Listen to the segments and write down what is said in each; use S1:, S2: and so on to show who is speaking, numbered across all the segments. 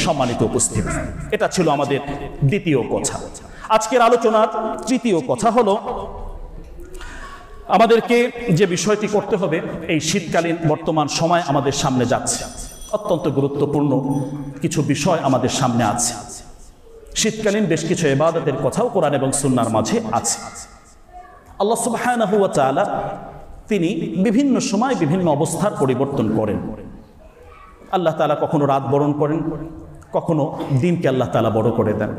S1: সম্মানিত উপস্থিতি, এটা ছিল আমাদের দ্বিতীয় কথা। আজকের আলোচনার তৃতীয় কথা হলো, আমাদেরকে যে বিষয়টি করতে হবে, এই শীতকালীন বর্তমান সময় আমাদের সামনে যাচ্ছে, অত্যন্ত গুরুত্বপূর্ণ কিছু বিষয় আমাদের সামনে আছে। শীতকালীন বেশ কিছু ইবাদতের কথাও কোরআন এবং সুন্নাহর মাঝে আছে। আল্লাহ সুবহানাহু ওয়া তাআলা তিনি বিভিন্ন সময় বিভিন্ন অবস্থার পরিবর্তন করেন। আল্লাহ তাআলা কখনো রাত বরণ করেন, কখনো দিনকে আল্লাহ তাআলা বড় করে দেন,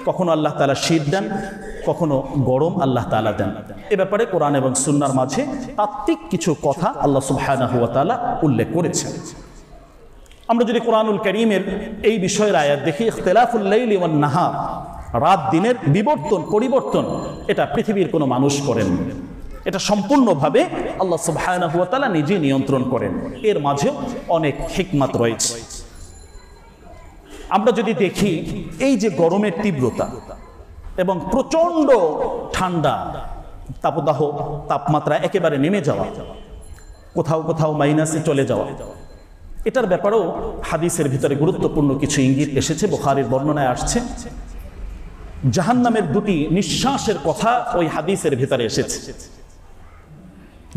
S1: কখনো আল্লাহ তাআলা শীত দেন, কখনো গরম আল্লাহ তাআলা দেন। এ ব্যাপারে কোরআন এবং সুন্নাহর মাঝে তাত্ত্বিক কিছু কথা আল্লাহ সুবহানাহু ওয়া তাআলা উল্লেখ করেছেন। আমরা যদি কোরআনুল কারীমের এই বিষয়ের আয়াত দেখি, ইখতিলাফুল লাইলি ওয়ান নাহার, রাত দিনের পরিবর্তন এটা পৃথিবীর কোনো মানুষ করেন, এটা সম্পূর্ণভাবে আল্লাহ সুবহানাহু ওয়া তাআলা নিজে নিয়ন্ত্রণ করেন। এর মাঝেও অনেক হিকমত রয়েছে। আমরা যদি দেখি, এই যে গরমের তীব্রতা এবং প্রচন্ড ঠান্ডা, তাপদাহ, তাপমাত্রা একেবারে নেমে যাওয়া, কোথাও কোথাও মাইনাসে চলে যাওয়া, এটার ব্যাপারেও হাদিসের ভিতরে গুরুত্বপূর্ণ কিছু ইঙ্গিত এসেছে। বুখারীর বর্ণনায় আসছে, জাহান্নামের দুটি নিঃশ্বাসের কথা ওই হাদিসের ভিতরে এসেছে।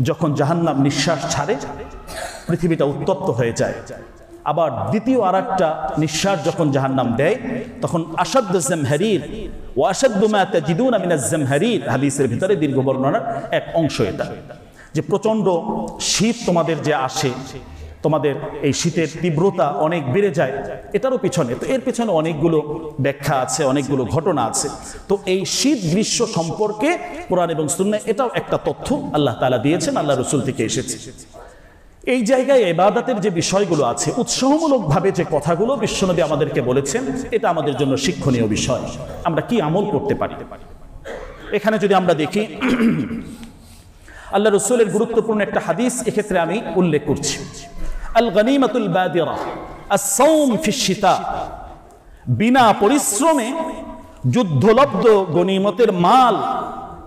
S1: যখন জাহান্নাম নিঃশ্বাস ছাড়ে, পৃথিবীটা উত্তপ্ত হয়ে যায়। আবার দ্বিতীয় আরেকটা নিঃশ্বাস যখন জাহান্নাম দেয়, তখন আশাদ্দু জামহারির ওয়া আশাদ্দু মা তাজিদুনা মিনাজ জামহারির, হাদিসের ভিতরে দীর্ঘ বর্ণনার এক অংশ এটা, যে প্রচন্ড শীত তোমাদের যে আসে, তোমাদের এই শীতের তীব্রতা অনেক বেড়ে যায়, এটারও পিছনে, তো এর পিছনে অনেকগুলো ব্যাখ্যা আছে, অনেকগুলো ঘটনা আছে। তো এই শীত গ্রীষ্ম সম্পর্কে কোরআন এবং সুন্নাহ এটাও একটা তথ্য আল্লাহ তাআলা দিয়েছেন, আল্লাহ রাসূল থেকে এসেছে। এই জায়গায় ইবাদতের যে বিষয়গুলো আছে, উৎসাহমূলকভাবে যে কথাগুলো বিশ্বনবী আমাদেরকে বলেছেন, এটা আমাদের জন্য শিক্ষণীয় বিষয়। আমরা কি আমল করতে পারি? এখানে যদি আমরা দেখি, আল্লাহ রাসূলের গুরুত্বপূর্ণ একটা হাদিস এক্ষেত্রে আমি উল্লেখ করছি। আল গনিমাতুল বাদিরা আস-সাওম ফিশ শিতা, বিনা পরিশ্রমে যুদ্ধলব্ধ গনিমতের মাল,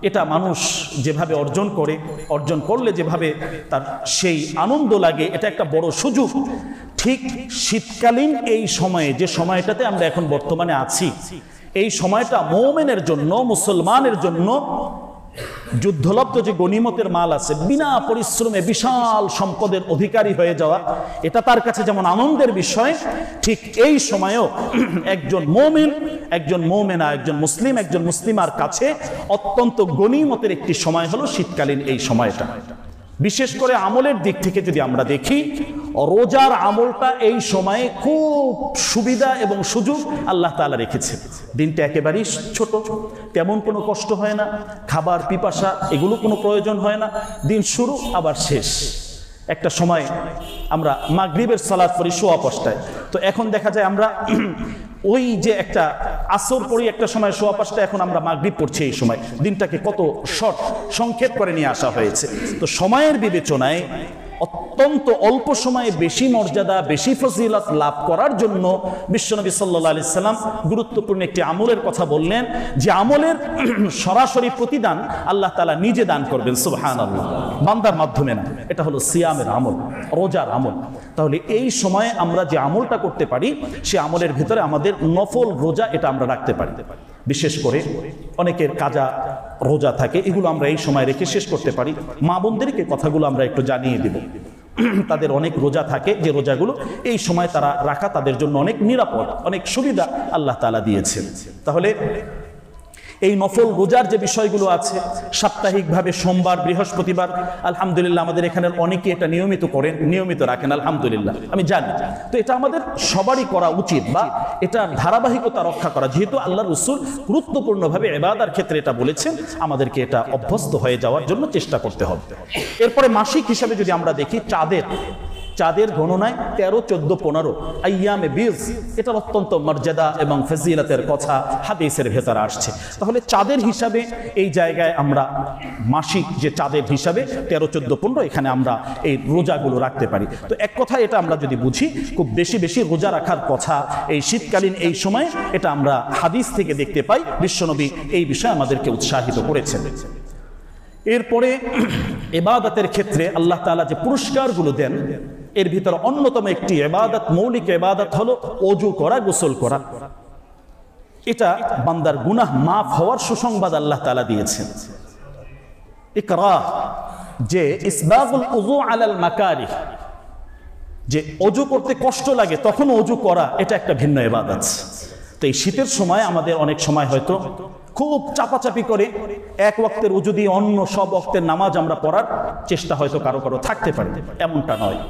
S1: এটা মানুষ যেভাবে অর্জন করলে যেভাবে তার সেই আনন্দ লাগে, এটা একটা বড় সুযোগ। ঠিক শীতকালীন এই সময়ে, যে সময়টাতে আমরা এখন বর্তমানে আছি, এই সময়টা মুমিনের জন্য, মুসলমানের জন্য যুদ্ধলব্ধ যে গনিমতের মাল আছে, বিনা পরিশ্রমে বিশাল সম্পদের অধিকারী হয়ে যাওয়া, এটা তার কাছে যেমন আনন্দের বিষয়, ঠিক এই সময়েও একজন মুমিন, একজন মুমিনা, একজন মুসলিম, একজন মুসলিমার কাছে অত্যন্ত গনিমতের একটি সময় হলো শীতকালীন এই সময়টা। বিশেষ করে আমলের দিক থেকে যদি আমরা দেখি, রোজার আমলটা এই সময়ে খুব সুবিধা এবং সুযোগ আল্লাহ তাআলা রেখেছে। দিনটা একেবারেই ছোট, তেমন কোনো কষ্ট হয় না, খাবার পিপাসা এগুলো কোনো প্রয়োজন হয় না, দিন শুরু আবার শেষ। একটা সময় আমরা মাগরিবের সালাত পড়ি সোয়া 5টায়, তো এখন দেখা যায় আমরা ওই যে একটা আসর পড়ি একটা সময় সোয়া 5টা, এখন আমরা মাগরিব পড়ছি। এই সময় দিনটাকে কত সংক্ষেপ করে নিয়ে আসা হয়েছে। তো সময়ের বিবেচনায় অত্যন্ত অল্প সময়ে বেশি মর্যাদা, বেশি ফজিলত লাভ করার জন্য বিশ্বনবী সাল্লাল্লাহু আলাইহি সাল্লাম গুরুত্বপূর্ণ একটি আমলের কথা বললেন, যে আমলের সরাসরি প্রতিদান আল্লাহ তাআলা নিজে দান করবেন, সুবহানাল্লাহ, বান্দার মাধ্যমে না। এটা হলো সিয়ামের আমল, রোজার আমল। তাহলে এই সময়ে আমরা যে আমলটা করতে পারি, সে আমলের ভিতরে আমাদের নফল রোজা এটা আমরা রাখতে পারি। বিশেষ করে অনেকের কাজা রোজা থাকে, এগুলো আমরা এই সময় রেখে শেষ করতে পারি। মা বোনদেরকে কথাগুলো আমরা একটু জানিয়ে দেব। তাদের অনেক রোজা থাকে, যে রোজাগুলো এই সময় তারা রাখা তাদের জন্য অনেক নিরাপদ, অনেক সুবিধা আল্লাহ তাআলা দিয়েছেন। তাহলে এই নফল রোজার যে বিষয়গুলো আছে, সাপ্তাহিকভাবে সোমবার, বৃহস্পতিবার, আলহামদুলিল্লাহ আমাদের এখানের অনেকে এটা নিয়মিত রাখেন, আলহামদুলিল্লাহ আমি জানি। তো এটা আমাদের সবারই করা উচিত, বা এটা ধারাবাহিকতা রক্ষা করা, যেহেতু আল্লাহ রাসূল গুরুত্বপূর্ণভাবে ইবাদার ক্ষেত্রে এটা বলেছেন, আমাদেরকে এটা অভ্যস্ত হয়ে যাওয়ার জন্য চেষ্টা করতে হবে। এরপরে মাসিক হিসাবে যদি আমরা দেখি, চাঁদের গণনায় 13, 14, 15 আইয়ামে বীজ, এটার অত্যন্ত মর্যাদা এবং ফজিলতের কথা হাদিসের ভেতরে আসছে। তাহলে চাঁদের হিসাবে এই জায়গায় আমরা মাসিক যে চাঁদের হিসাবে 13, 14, 15 এখানে আমরা এই রোজাগুলো রাখতে পারি। তো এক কথা এটা আমরা যদি বুঝি, খুব বেশি বেশি রোজা রাখার কথা এই শীতকালীন এই সময়, এটা আমরা হাদিস থেকে দেখতে পাই। বিশ্বনবী এই বিষয়ে আমাদেরকে উৎসাহিত করেছেন। এরপরে ইবাদতের ক্ষেত্রে আল্লাহ তাআলা যে পুরস্কারগুলো দেন, এর ভিতরে অন্যতম একটি ইবাদত, মৌলিক ইবাদত হলো ওযু করা, গোসল করা। এটা বান্দার গুনাহ মাফ হওয়ার সুসংবাদ আল্লাহ তাআলা দিয়েছেন। ইকরাহ, যে ইসবাগুল উযু আলাল মাকারিহ, যে ওযু করতে কষ্ট লাগে তখন ওযু করা, এটা একটা ভিন্ন ইবাদত। তো এই শীতের সময় আমাদের অনেক সময় হয়তো খুব চাপাচাপি করে এক ওয়াক্তের ওযু দিয়ে অন্য সব ওয়াক্তের নামাজ আমরা পড়ার চেষ্টা হয়তো কারো কারো থাকতে পারে, এমনটা নয়।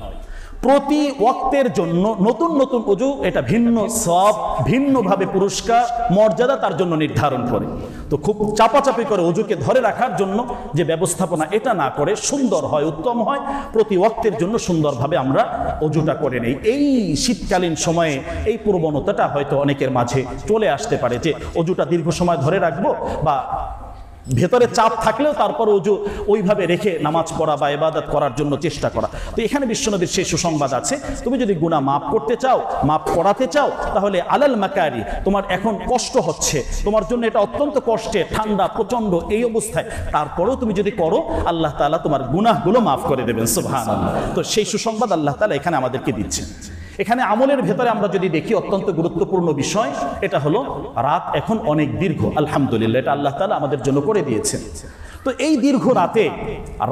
S1: প্রতি ওয়াক্তের জন্য নতুন নতুন ওযু, এটা ভিন্ন সওয়াব, ভিন্নভাবে পুরস্কার মর্যাদা তার জন্য নির্ধারণ করে। তো খুব চাপাচাপি করে ওযুকে ধরে রাখার জন্য যে ব্যবস্থাপনা, এটা না করে সুন্দর হয়, উত্তম হয়, প্রতি ওয়াক্তের জন্য সুন্দরভাবে আমরা ওযুটা করে নেই। এই শীতকালীন সময়ে এই প্রবণতাটা হয়তো অনেকের মাঝে চলে আসতে পারে যে ওযুটা দীর্ঘ সময় ধরে রাখবো, বা ভেতরে চাপ থাকলেও তারপর ওযু ওইভাবে রেখে নামাজ পড়া বা ইবাদত করার জন্য চেষ্টা করা। তো এখানে বিশ্বনবীর সেই সুসংবাদ আছে, তুমি যদি গুনাহ মাফ করতে চাও, মাফ করাতে চাও, তাহলে আলাল মাকারি, তোমার এখন কষ্ট হচ্ছে, তোমার জন্য এটা অত্যন্ত কষ্টে, ঠান্ডা প্রচন্ড এই অবস্থায়, তারপরেও তুমি যদি করো, আল্লাহ তাআলা তোমার গুনাহগুলো মাফ করে দেবেন। সুবহানাল্লাহ। তো সেই সুসংবাদ আল্লাহ তাআলা এখানে আমাদেরকে দিচ্ছেন। এখানে আমলের ভেতরে আমরা যদি দেখি অত্যন্ত গুরুত্বপূর্ণ বিষয়, এটা হলো রাত এখন অনেক দীর্ঘ, আলহামদুলিল্লাহ, এটা আল্লাহ তাআলা আমাদের জন্য করে দিয়েছেন। তো এই দীর্ঘ রাতে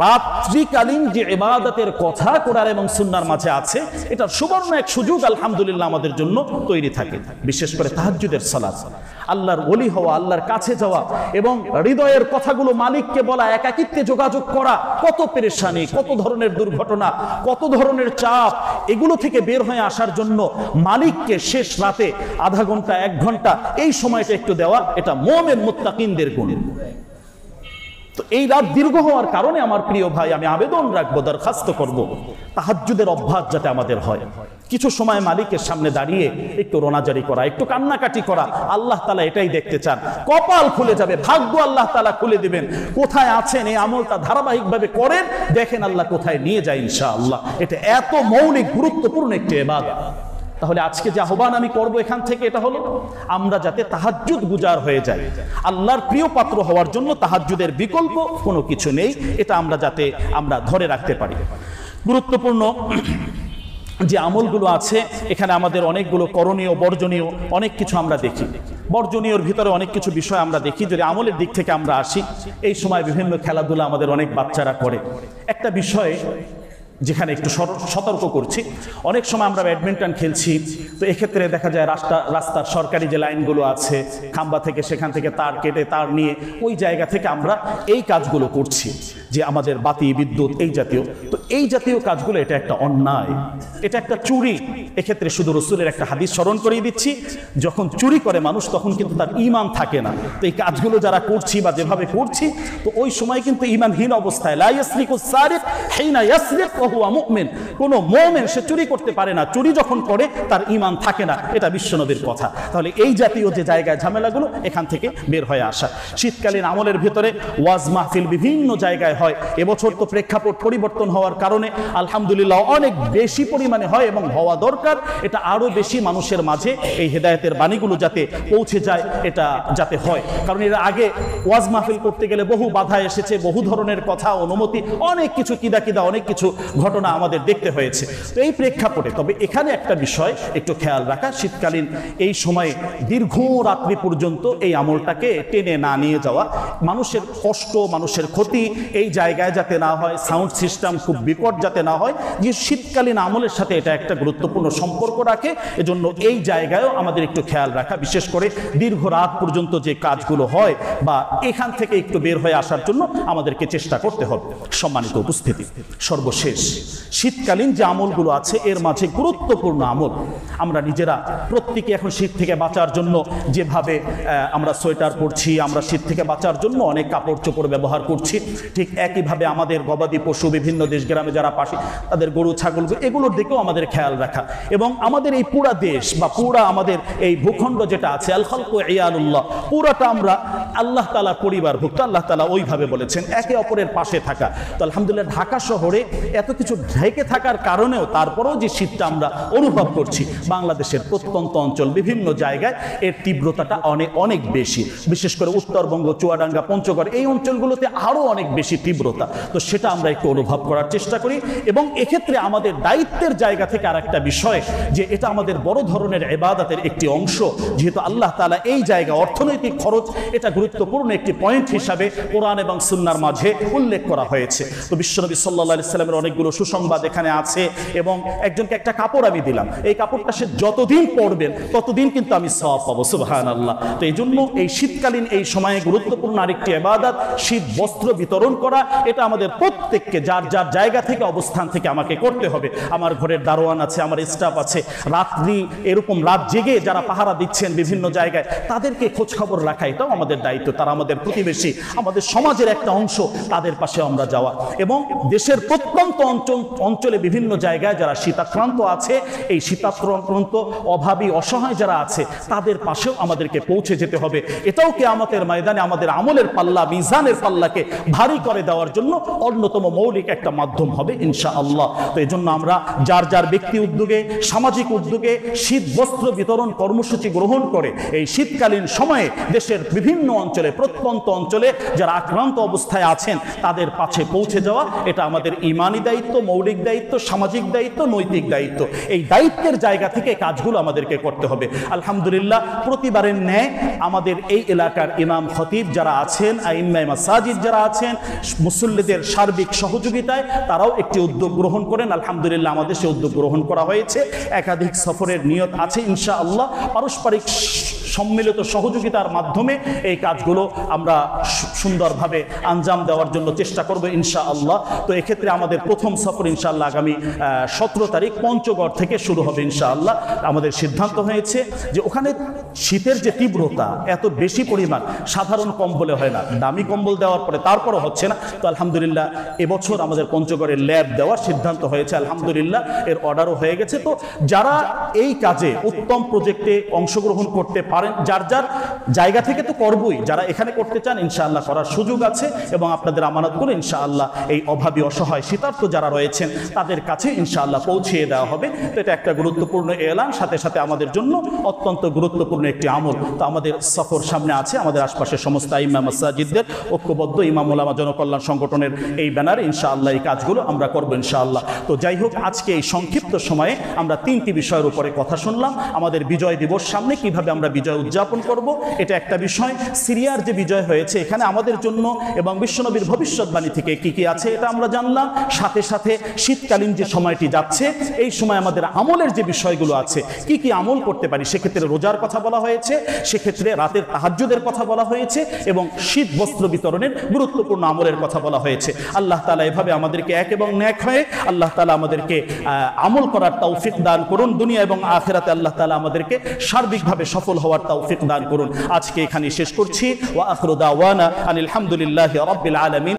S1: রাত্রিকালীন যে ইবাদতের কথা কোরআন এবং সুন্নাহর মাঝে আছে, এটা সুবর্ণ এক সুযোগ আলহামদুলিল্লাহ আমাদের জন্য তৈরি থাকে। বিশেষ করে তাহাজ্জুদের সালাত, আল্লাহর ওলি হওয়া, আল্লাহর কাছে যাওয়া এবং হৃদয়ের কথাগুলো মালিককে বলা, একাকিত্বে যোগাযোগ করা, কত পেরেশানি, কত ধরনের দুর্ঘটনা, কত ধরনের চাপ, এগুলো থেকে বের হয়ে আসার জন্য মালিককে শেষ রাতে আধা ঘন্টা 1 ঘন্টা এই সময়টা একটু দেওয়া, এটা মুমিন মুত্তাকিনদের গুণ। তো এই রাত দীর্ঘ হওয়ার কারণে আমার প্রিয় ভাই, আমি আবেদন রাখবো, দরখাস্ত করব, তাহাজ্জুদের অভ্যাস যাতে আমাদের হয়। কিছু সময় মালিকের সামনে দাঁড়িয়ে একটু রোনাজারি করা, একটু কান্নাকাটি করা, আল্লাহ তাআলা এটাই দেখতে চান। কপাল খুলে যাবে, ভাগ্য আল্লাহ তাআলা খুলে দিবেন। কোথায় আছেন এই আমলটা ধারাবাহিকভাবে করেন, দেখেন আল্লাহ কোথায় নিয়ে যায় ইনশাআল্লাহ। এটা এত মৌলিক গুরুত্বপূর্ণ একটি ইবাদত। তাহলে আজকে যে আহ্বান আমি করব এখান থেকে, এটা হলো আমরা যাতে তাহাজ্জুদ গুজার হয়ে যাই। আল্লাহর প্রিয় পাত্র হওয়ার জন্য তাহাজ্জুদের বিকল্প কোনো কিছু নেই, এটা আমরা যাতে ধরে রাখতে পারি। গুরুত্বপূর্ণ যে আমলগুলো আছে এখানে আমাদের অনেকগুলো করণীয়, বর্জনীয় অনেক কিছু আমরা দেখি। বর্জনীয়র ভিতরে অনেক কিছু বিষয় আমরা দেখি। যদি আমলের দিক থেকে আমরা আসি, এই সময় বিভিন্ন খেলাধুলা আমাদের অনেক বাচ্চারা করে। একটা বিষয় যেখানে একটু সতর্ক করছি, অনেক সময় আমরা ব্যাডমিন্টন খেলছি, তো এক্ষেত্রে দেখা যায় রাস্তার সরকারি যে লাইনগুলো আছে, খাম্বা থেকে সেখান থেকে তার কেটে তার নিয়ে ওই জায়গা থেকে আমরা এই কাজগুলো করছি, যে আমাদের বাতি বিদ্যুৎ এই জাতীয়। তো এই জাতীয় কাজগুলো, এটা একটা অন্যায়, এটা একটা চুরি। এক্ষেত্রে শুধু রাসূলের একটা হাদিস স্মরণ করিয়ে দিচ্ছি, যখন চুরি করে মানুষ তখন কিন্তু তার ঈমান থাকে না। তো এই কাজগুলো যারা করছি বা যেভাবে করছি, তো ওই সময় কিন্তু ঈমানহীন অবস্থায়, লা ইয়াসরিকুস সারিক হিনা ইয়াসরিক ওয়া হুয়া মুমিন, কোন মুমিন সে চুরি করতে পারে না, চুরি যখন করে তার ঈমান থাকে না, এটা বিশ্বনবীর কথা। তাহলে এই জাতীয় যে জায়গায় ঝামেলাগুলো, এখান থেকে বের হয়ে আসা। শীতকালীন আমলের ভিতরে ওয়াজ মাহফিল বিভিন্ন জায়গায় হয়। এবছর তো প্রেক্ষাপট পরিবর্তন হওয়ার কারণে আলহামদুলিল্লাহ অনেক বেশি পরিমাণে হয় এবং হওয়া দরকার। এটা আরো বেশি মানুষের মাঝে এই হেদায়েতের বাণীগুলো যাতে পৌঁছে যায়, এটা যাতে হয়। কারণ এর আগে ওয়াজ মাহফিল করতে গেলে বহু বাধা এসেছে, বহু ধরনের কথা, অনুমতি, অনেক কিছু কিদা অনেক কিছু ঘটনা আমাদের দেখতে হয়েছে। তো এই প্রেক্ষাপটে তবে এখানে একটা বিষয় একটু খেয়াল রাখা, শীতকালীন এই সময়ে দীর্ঘ রাত্রি পর্যন্ত এই আমলটাকে টেনে না নিয়ে যাওয়া, মানুষের কষ্ট, মানুষের ক্ষতি এই জায়গায় যাতে না হয়, সাউন্ড সিস্টেম খুব বিকট যাতে না হয়, যে শীতকালীন আমলের সাথে এটা একটা গুরুত্বপূর্ণ সম্পর্ক রাখে। এজন্য এই জায়গায়ও আমাদের একটু খেয়াল রাখা, বিশেষ করে দীর্ঘ রাত পর্যন্ত যে কাজগুলো হয়, বা এখান থেকে একটু বের হয়ে আসার জন্য আমাদেরকে চেষ্টা করতে হবে। সম্মানিত উপস্থিতি, সর্বশেষ শীতকালীন যে আমলগুলো আছে এর মাঝে গুরুত্বপূর্ণ আমল, আমরা নিজেরা প্রত্যেকে এখন শীত থেকে বাঁচার জন্য যেভাবে আমরা সোয়েটার পরছি, আমরা শীত থেকে বাঁচার জন্য অনেক কাপড় চোপড় ব্যবহার করছি, ঠিক একইভাবে আমাদের গবাদি পশু, বিভিন্ন দেশ গ্রামে যারা পাশে তাদের গরু ছাগল, এগুলোর দিকেও আমাদের খেয়াল রাখা। এবং আমাদের এই পুরা দেশ বা পুরা আমাদের এই ভূখণ্ড যেটা আছে, আল খালকু ইয়ালুল্লাহ, পুরাটা আমরা আল্লাহ তাআলার পরিবারভুক্ত। আল্লাহ তাআলা ওইভাবে বলেছেন একে অপরের পাশে থাকা। তো আলহামদুলিল্লাহ ঢাকা শহরে এত কিছু ঢেকে থাকার কারণেও তারপরেও যে শীতটা আমরা অনুভব করছি, বাংলাদেশের প্রত্যন্ত অঞ্চল বিভিন্ন জায়গায় এর তীব্রতাটা অনেক বেশি। বিশেষ করে উত্তরবঙ্গ, চুয়াডাঙ্গা, পঞ্চগড় এই অঞ্চলগুলোতে আরো অনেক বেশি তীব্রতা। তো সেটা আমরা একটু অনুভব করার চেষ্টা চেষ্টা করি। এবং এক্ষেত্রে আমাদের দায়িত্বের জায়গা থেকে আর একটা বিষয়, যে এটা আমাদের বড় ধরনের ইবাদতের একটি অংশ, যেহেতু আল্লাহ তাআলা এই জায়গা অর্থনৈতিক খরচ এটা গুরুত্বপূর্ণ একটি পয়েন্ট হিসাবে কোরআন এবং সুন্নাহর মাঝে উল্লেখ করা হয়েছে। তো বিশ্বনবী সাল্লাল্লাহু আলাইহি সাল্লামের অনেকগুলো সুসংবাদ এখানে আছে। এবং একজনকে একটা কাপড় আমি দিলাম, এই কাপড়টা সে যতদিন পরবেন ততদিন কিন্তু আমি সওয়াব পাবো, সুবহানাল্লাহ। তো এই জন্য এই শীতকালীন এই সময়ে গুরুত্বপূর্ণ আরেকটি ইবাদত শীত বস্ত্র বিতরণ করা। এটা আমাদের প্রত্যেককে যার যার জায়গা থেকে অবস্থান থেকে আমাকে করতে হবে। আমার ঘরের দারোয়ান আছে, আমার স্টাফ আছে, রাত্রি এরকম রাত জেগে যারা পাহারা দিচ্ছেন বিভিন্ন জায়গায়, তাদেরকে খোঁজ খবর রাখা এটাও আমাদের দায়িত্ব। তারা আমাদের প্রতিবেশী, আমাদের সমাজের একটা অংশ, তাদের পাশে আমরা যাওয়া। এবং দেশের প্রত্যন্ত অঞ্চলে বিভিন্ন জায়গায় যারা শীতাক্রান্ত আছে, এই শীতাক্রান্ত অভাবী অসহায় যারা আছে, তাদের পাশেও আমাদেরকে পৌঁছে যেতে হবে। এটাও কিয়ামতের ময়দানে আমাদের আমলের পাল্লা, মিজানের পাল্লাকে ভারী করে দেওয়ার জন্য অন্যতম মৌলিক একটা মাধ্যম হবে ইনশাআল্লাহ। তো এই জন্য আমরা যার যার ব্যক্তি উদ্যোগে, সামাজিক উদ্যোগে শীত বস্ত্র বিতরণ কর্মসূচি গ্রহণ করে এই শীতকালীন সময়ে দেশের বিভিন্ন অঞ্চলে, প্রত্যন্ত অঞ্চলে যারা আক্রান্ত অবস্থায় আছেন তাদের পাশে পৌঁছে যাওয়া, এটা আমাদের ঈমানি দায়িত্ব, মৌলিক দায়িত্ব, সামাজিক দায়িত্ব, নৈতিক দায়িত্ব। এই দায়িত্বের জায়গা থেকে কাজগুলো আমাদেরকে করতে হবে। আলহামদুলিল্লাহ, প্রতিবারের ন্যায় আমাদের এই এলাকার ইমাম খতিব যারা আছেন, আইম্মায়ে মাসাজিদ যারা আছেন, মুসল্লিদের সার্বিক সহযোগিতায় তারাও একটি উদ্যোগ গ্রহণ করেন। আলহামদুলিল্লাহ, আমাদের সে উদ্যোগ গ্রহণ করা হয়েছে। একাধিক সফরের নিয়ত আছে ইনশাআল্লাহ। পারস্পরিক সম্মিলিত সহযোগিতার মাধ্যমে এই কাজগুলো আমরা সুন্দরভাবে আঞ্জাম দেওয়ার জন্য চেষ্টা করব ইনশাআল্লাহ। তো এক্ষেত্রে আমাদের প্রথম সফর ইনশাআল্লাহ আগামী 17 তারিখ পঞ্চগড় থেকে শুরু হবে ইনশাআল্লাহ। আমাদের সিদ্ধান্ত হয়েছে যে ওখানে শীতের যে তীব্রতা এত বেশি পরিমাণ, সাধারণ কম্বলে হয় না, দামি কম্বল দেওয়ার পরে তারপরও হচ্ছে না। তো আলহামদুলিল্লাহ এবছর আমাদের পঞ্চগড়ের ল্যাব দেওয়ার সিদ্ধান্ত হয়েছে, আলহামদুলিল্লাহ এর অর্ডারও হয়ে গেছে। তো যারা এই কাজে উত্তম প্রজেক্টে অংশগ্রহণ করতে পারেন, যার যার জায়গা থেকে তো করবই, যারা এখানে করতে চান ইনশাআল্লাহ করার সুযোগ আছে। এবং আপনাদের আমানতগুলো ইনশাআল্লাহ এই অভাবী অসহায় শীতার্থ যারা রয়েছেন তাদের কাছে ইনশাআল্লাহ পৌঁছিয়ে দেওয়া হবে। তো এটা একটা গুরুত্বপূর্ণ এলান, সাথে সাথে আমাদের জন্য অত্যন্ত গুরুত্বপূর্ণ একটি আমল। তো আমাদের সফর সামনে আছে, আমাদের আশপাশের সমস্ত ইমাম মাসাজিদদের ঐক্যবদ্ধ ইমাম উলামা জনকল্যাণ সংগঠনের এই ব্যানারে ইনশাআল্লাহ এই কাজগুলো আমরা করবো ইনশাআল্লাহ। তো যাই হোক, আজকে এই সংক্ষিপ্ত সময়ে আমরা 3টি বিষয়ের উপরে কথা শুনলাম। আমাদের বিজয় দিবস সামনে, কিভাবে আমরা বিজয় উদযাপন করব, এটা একটা বিষয়। সিরিয়ার যে বিজয় হয়েছে এখানে আমাদের জন্য এবং বিশ্বনবীর ভবিষ্যৎবাণী থেকে কি কি আছে এটা আমরা জানলাম। সাথে সাথে শীতকালীন যে সময়টি যাচ্ছে, এই সময় আমাদের আমলের যে বিষয়গুলো আছে, কি কি আমল করতে পারি, সেক্ষেত্রে রোজার কথা বলা হয়েছে, সেক্ষেত্রে রাতের তাহাজ্জুদের কথা বলা হয়েছে, এবং শীত বস্ত্র বিতরণের গুরুত্বপূর্ণ আমলের কথা বলা হয়েছে। আল্লাহ তাআলা এভাবে আমাদেরকে এক এবং ন্যাক হয়ে আল্লাহ তাআলা আমাদেরকে আমল করার তৌফিক দান করুন। দুনিয়া এবং আখিরাতে আল্লাহ তাআলা আমাদেরকে সার্বিকভাবে সফল হওয়ার তৌফিক দান করুন। আজকে এখানে শেষ করছি। ওয়া আখিরু দাওয়ানা আনিল হামদুলিল্লাহি রাব্বিল আলামিন।